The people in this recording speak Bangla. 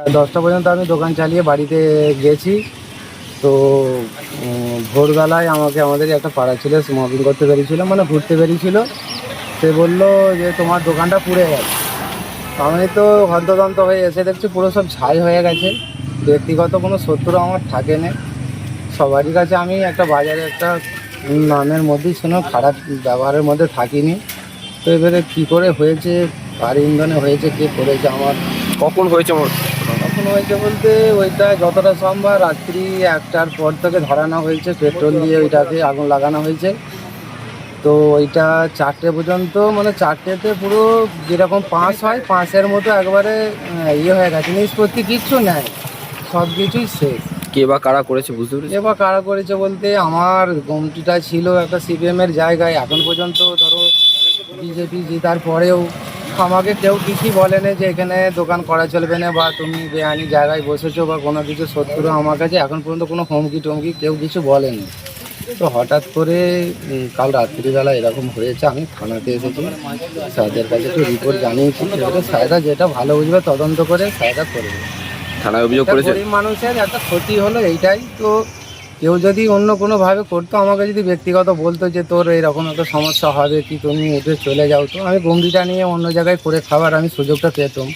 10টা পর্যন্ত আমি দোকান চালিয়ে বাড়িতে গেছি। তো ভোরবেলায় আমাদের একটা পাড়া ছেলে স্মোকিং করতে বেরিয়েছিল, মানে ঘুরতে বেরিয়েছিল। সে বলল যে তোমার দোকানটা পুড়ে গেছে। আমি তো হন্তদন্ত হয়ে এসে দেখছি পুরো সব ছাই হয়ে গেছে। ব্যক্তিগত কোনো শত্রু আমার থাকে না, সবারই কাছে আমি একটা বাজারে একটা নামের মধ্যেই ছিল, খারাপ ব্যবহারের মধ্যে থাকিনি। তো এবারে কী করে হয়েছে, কার ইন্ধনে হয়েছে, কে করেছে, আমার কখন হয়েছে কখন হয়েছে বলতে ওইটা যতটা সম্ভব রাত্রি 1টার পর থেকে ধরানো হয়েছে, পেট্রোল দিয়ে ওইটাকে আগুন লাগানো হয়েছে। তো ওইটা 4টে পর্যন্ত, মানে 4টেতে পুরো যেরকম 5 হয় 5-এর মতো একবারে ইয়ে হয়ে গেছে, নিষ্পত্তি কিচ্ছু নেই, সব কিছুই শেষ। কে বা কারা করেছে বুঝতে পেরেছি? এবার কারা করেছে বলতে আমার গুমটিটা ছিল একটা সিপিএমের জায়গায়, এখন পর্যন্ত ধরো বিজেপি জেতার পরেও আমাকে কেউ কিছুই বলেনি যে এখানে দোকান করা চলবে না বা তুমি বেআইনি জায়গায় বসেছো বা কোনো কিছু। শত্রু আমার কাছে এখন পর্যন্ত কোনো হুমকি টমকি কেউ কিছু বলেনি। তো হঠাৎ করে কাল রাত্রিবেলা এরকম হয়েছে। আমি থানাতে এসেছি, স্যারদের কাছে একটু রিপোর্ট জানিয়েছি, এবারে স্যাররা যেটা ভালো বুঝবে তদন্ত করে স্যাররা করবে। থানায় অভিযোগ একটা করেছে? গরিব মানুষের একটা ক্ষতি হলো এইটাই। তো কেউ যদি অন্য কোনোভাবে করতো, আমাকে যদি ব্যক্তিগত বলতো যে তোর এরকম একটা সমস্যা হবে কি তুমি উঠে চলে যাও, তো আমি গম্ভীরটা নিয়ে অন্য জায়গায় করে খাবার আমি সুযোগটা পেতাম।